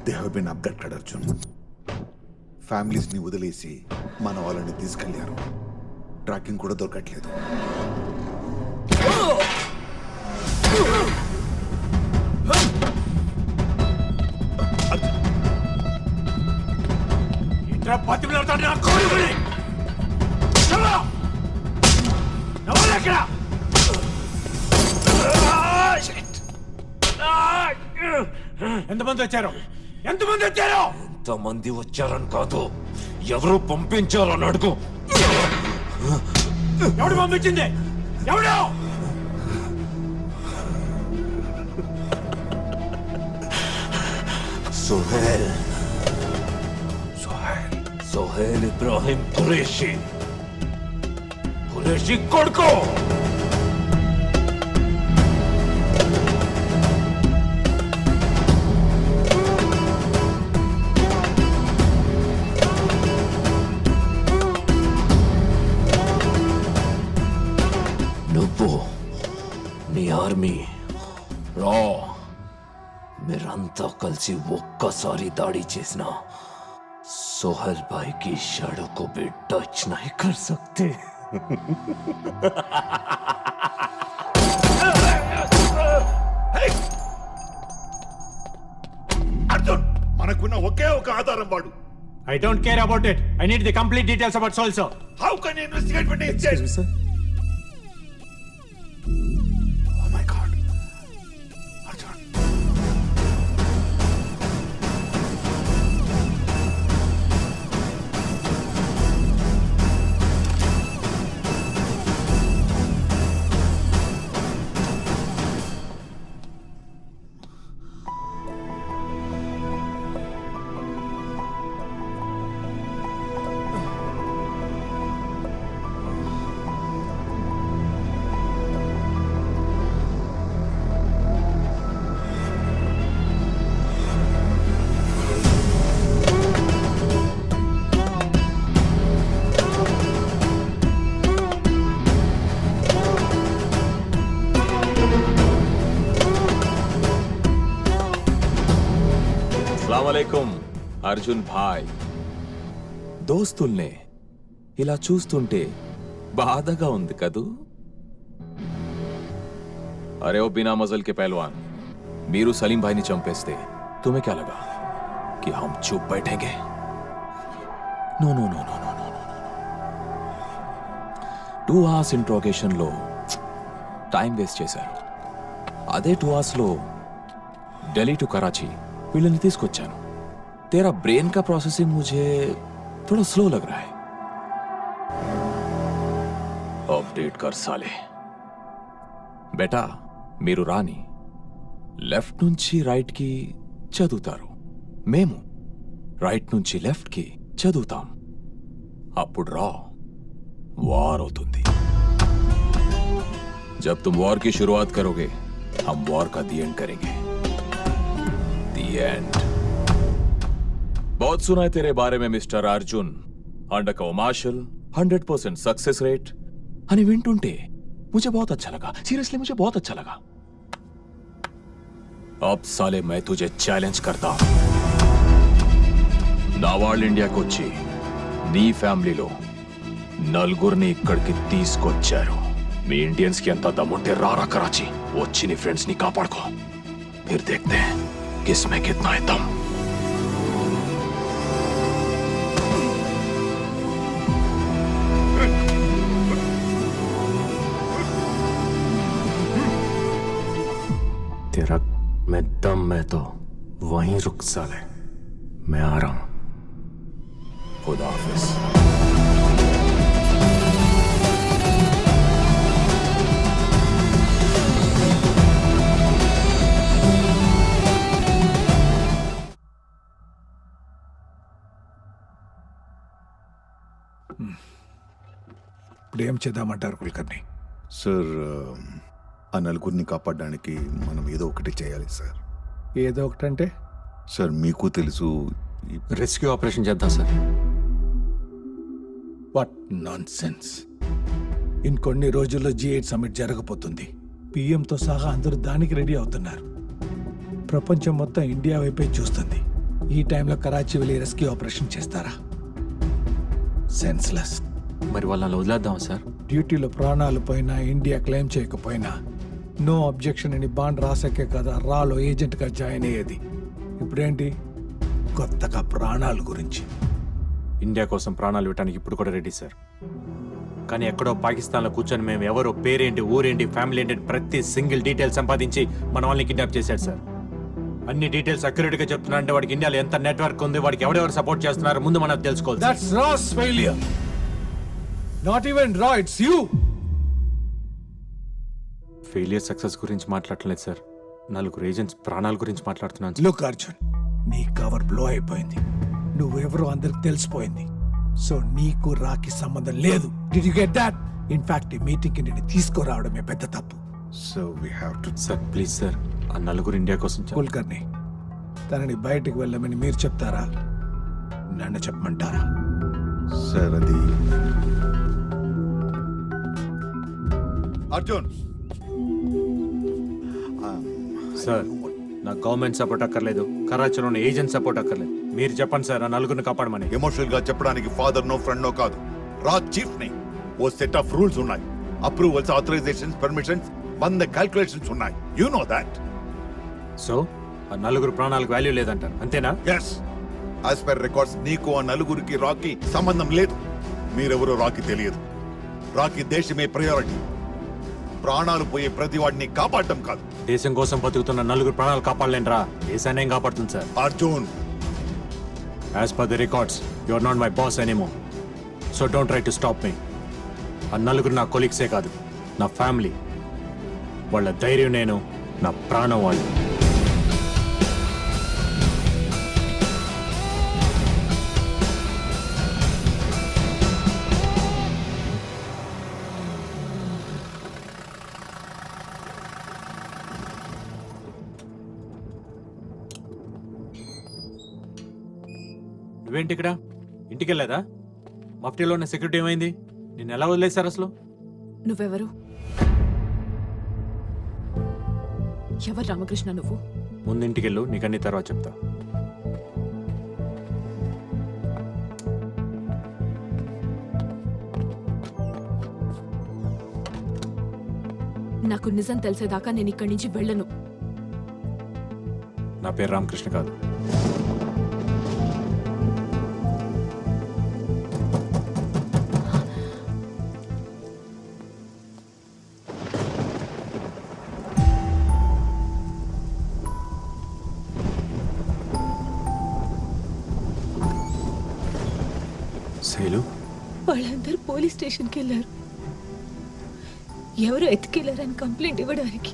They have been abducted, Arjun. Families ని వదిలేసి మన వాళ్ళని తీసుకెళ్లారు. ట్రాకింగ్ కూడా దొరకట్లేదు. ఎంతమంది వచ్చారు? ఎంతమంది వచ్చారని కాదు, ఎవరు పంపించారని అడుగు. ఎవడు పంపించింది? ఎవడు? సోహెల్ ఇబ్రాహిం ఖురేషీ కొడుకు. నువ్వు, నీ ఆర్మీ రా, మీరంతా కలిసి ఒక్కసారి దాడి చేసిన सोहेल भाई की शाडो को भी टच नहीं कर सकते. అర్జున్, మనకున్న ఒకే ఒక ఆధారం వాడు. I don't care about it. I need the complete details about Soul, sir. How can you investigate when he is dead? Sir? Oh my God. Arjun. అస్సలాముఅలైకుం Arjun భాయ్. దోస్తుల్నే ఇలా చూస్తుంటే బాధగా ఉంది కదూ. అరే ఓ బినా మజల్ కే పహల్వాన్, మీరు సలీం భాయ్ని చంపేస్తే తుమ్హే క్యా లగా कि हम चुप बैठेंगे? No no no no no no 2 hours interrogation లో టైం వేస్ట్ చేశారు. అదే 2 hours లో ఢిల్లీ టు కరాచీ వీళ్ళని తీసుకొచ్చాను. तेरा ब्रेन का प्रोसेसिंग मुझे थोड़ा स्लो लग रहा है. अपडेट कर साले. బేటా, మీరు రాని లెఫ్ట్ నుంచి రైట్ కి చదువుతారు, మేము రైట్ నుంచి లెఫ్ట్ కి చదువుతాం. అప్పుడు రా వార్ అవుతుంది. जब तुम वॉर की शुरुआत करोगे, हम वॉर का दी एंड करेंगे. The end. बहुत सुना है तेरे बारे में mister Arjun. Undercover marshal, 100% success rate. అని వింటుంటే मुझे बहुत अच्छा लगा. सीरियसली मुझे बहुत अच्छा लगा. अब साले मैं तुझे चैलेंज करता हूं. నా వాళ్ళు ఇండియాకి వచ్చి నీ ఫ్యామిలీలో నలుగురిని ఇక్కడికి తీసుకొచ్చారు. మీ ఇండియన్స్ కి ఎంత దమ్ముంటే రారా కరాచీ, వచ్చి నీ ఫ్రెండ్స్ ని కాపాడుకో. फिर देखते हैं किसमें कितना है दम. तेरा मैं दम में तो वहीं रुक साले. मैं आ रहा हूं. खुदा हाफिज. ఇప్పుడు ఏం చేద్దామంటారు కుల్కర్ని? సార్, ఆ నలుగురిని కాపాడడానికి మనం ఏదో ఒకటి చేయాలి సార్. ఏదో ఒకటంటే? సార్, మీకు తెలుసు, రెస్క్యూ ఆపరేషన్ చేద్దాం సార్. What non sense. ఇంకొన్ని రోజుల్లో G8 సమిట్ జరగబోతుంది. పిఎంతో సహా అందరూ దానికి రెడీ అవుతున్నారు. ప్రపంచం మొత్తం ఇండియా వైపే చూస్తుంది. ఈ టైంలో కరాచీ వెళ్ళి రెస్క్యూ ఆపరేషన్ చేస్తారా? సెన్స్లెస్. మరి వాళ్ళని వదిలేద్దాం సార్. డ్యూటీలో ప్రాణాలు పోయినా, ఇండియా క్లెయిమ్ చేయకపోయినా నో అబ్జెక్షన్ అని బాండ్ రాసాకే కదా రాలో ఏజెంట్గా జాయిన్ అయ్యేది. ఇప్పుడేంటి కొత్తగా ప్రాణాల గురించి? ఇండియా కోసం ప్రాణాలు ఇవ్వడానికి ఇప్పుడు కూడా రెడీ సార్. కానీ ఎక్కడో పాకిస్తాన్లో కూర్చొని మేము ఎవరో పేరేంటి, ఊరేంటి, ఫ్యామిలీ ఏంటి ప్రతి సింగిల్ డీటెయిల్ సంపాదించి మన వాళ్ళని కిడ్నాప్ చేశాడు సార్. అన్ని డీటెయిల్స్ అక్యురేట్గా చెప్తున్నా అంటే వాడికి ఇండియాలో ఎంత నెట్వర్క్ ఉంది, వాడికి ఎవరెవరు సపోర్ట్ చేస్తున్నారో ముందు మనం తెలుసుకోవాలి. That's Ra's failure. Not even Ra, it's you. Failure success గురించి మాట్లాడలేదు సార్. 4 ఏజెంట్స్ ప్రాణాల గురించి మాట్లాడుతున్నాను సార్. లుక్ అర్జున్, నీ కవర్ బ్లో అయిపోయింది. నువ్వెవరో అందరికి తెలిసిపోయింది. సో నీకు రాకి సంబంధం లేదు. Did you get that? In fact, ఈ మీటింగ్ కి నేను తీసుకురావడమే పెద్ద తప్పు. So we have to. Sir please sir, ఆ 4 ఇండియా కోసం కుల్కర్ని, తనని బయటికి వెళ్ళమని మీరు చెప్తారా, నన్ను చెప్పమంటారా? సార్ అది అర్జున్. సార్ నాకు గవర్నమెంట్ సపోర్ట్ అక్కర్లేదు, కరాచీలో ఉన్న ఏజెంట్ సపోర్ట్ అక్కర్లేదు. మీరు చెప్పండి సార్, ఆ 4 కాపాడమని. ఎమోషనల్ గా చెప్పడానికి ఫాదర్ నో ఫ్రెండ్ నో కాదు, రాజ్ చీఫ్ ని. ఓ సెట్ ఆఫ్ రూల్స్ ఉన్నాయి, అప్రూవల్స్, ఆథరైజేషన్స్, పర్మిషన్స్, 100 క్యాల్కులేషన్స్ ఉన్నాయి. You know that. సో ఆ 4 ప్రాణాలకు వాల్యూ లేదంటారు, అంతేనా? ఎస్, యాజ్ పర్ రికార్డ్స్ నీకు ఆ 4కి రాకి సంబంధం లేదు. మీరెవరో రాకి తెలియదు. రాకి దేశమే ప్రయారిటీ. ప్రాణాలు పోయే ప్రతి వాడిని కాపాడటం కాదు. దేశం కోసం బతుకుతున్న 4 ప్రాణాలు కాపాడలేంట్రా, దేశాన్ని ఏం కాపాడుతుంది sir? Arjun, as per the records you are not my boss anymore. So don't try to stop me. ఆ 4 నా కొలీగ్సే కాదు, నా ఫ్యామిలీ. వాళ్ళ ధైర్యం నేను, నా ప్రాణం వాళ్ళు. నువ్వేంటి ఇక్కడ? ఇంటికి వెళ్ళలేదా? మఫ్టీలో ఉన్న సెక్యూరిటీ ఏమైంది? నిన్ను ఎలా వదిలేశారు అసలు? నువ్వెవరు? ఎవరు రామకృష్ణ నువ్వు? ముందు ఇంటికి వెళ్ళు, నీకు అన్ని తర్వాత చెప్తా. నాకు నిజం తెలిసేదాకా నేను ఇక్కడి నుంచి వెళ్ళను. నా పేరు రామకృష్ణ కాదు. శైలు, వాళ్ళందరూ పోలీస్ స్టేషన్కి వెళ్ళారు. ఎవరు ఎత్తుకెళ్లారని కంప్లైంట్ ఇవ్వడానికి.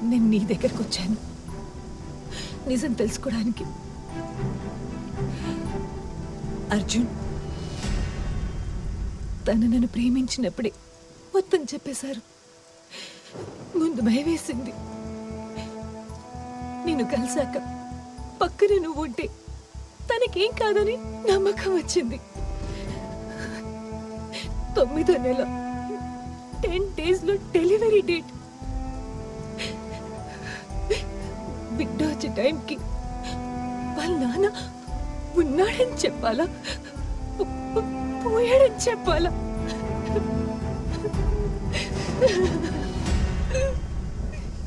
నేను నీ దగ్గరకు వచ్చాను నిజం తెలుసుకోవడానికి. అర్జున్, తను నన్ను ప్రేమించినప్పుడే మొత్తం చెప్పేశారు. ముందు భయం వేసింది. నేను కలిసాక పక్కన నువ్వు ఉంటే తనకేం కాదని నమ్మకం వచ్చింది. 9వ నెల 10 days లో డెలివరీ డేట్. బిడ్డ వచ్చే టైంకి వాళ్ళ నాన్న ఉన్నాడని చెప్పాలా, పోయాడని చెప్పాలా?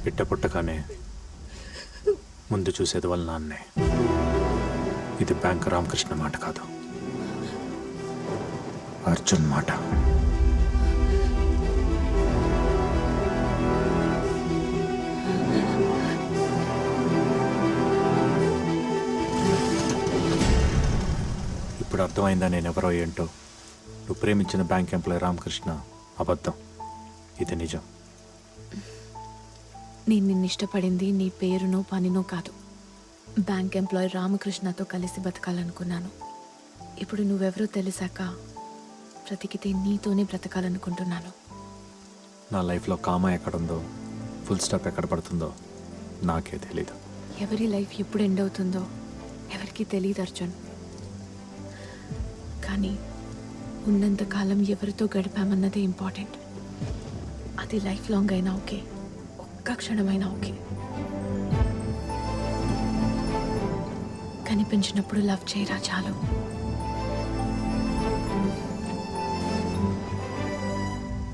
పిట్ట పుట్టగానే ముందు చూసేది వాళ్ళ నాన్నే. ఇది బ్యాంక్ రామకృష్ణ మాట కాదు, అర్జున్ మాట. ఇప్పుడు అర్థమైందా నేనెవరో ఏంటో? నువ్వు ప్రేమించిన బ్యాంక్ ఎంప్లాయీ రామకృష్ణ అబద్ధం, ఇది నిజం. నేను నిన్ను ఇష్టపడింది నీ పేరునో పనినో కాదు. బ్యాంక్ ఎంప్లాయీ రామకృష్ణతో కలిసి బతకాలనుకున్నాను. ఇప్పుడు నువ్వెవరో తెలిసాక బ్రతికితే నీతోనే బ్రతకాలనుకుంటున్నాను. నా లైఫ్లో కామా ఎక్కడుందో, ఫుల్ స్టాప్ ఎక్కడ పడుతుందో నాకే తెలీదు. ఎవరి లైఫ్ ఎప్పుడు ఎండ్ అవుతుందో ఎవరికి తెలియదు అర్జున్. కానీ ఉన్నంతకాలం ఎవరితో గడిపామన్నదే ఇంపార్టెంట్. అది లైఫ్ లాంగ్ అయినా ఓకే, ఒక్క క్షణమైనా ఓకే. కనిపించినప్పుడు లవ్ చేయరా చాలు.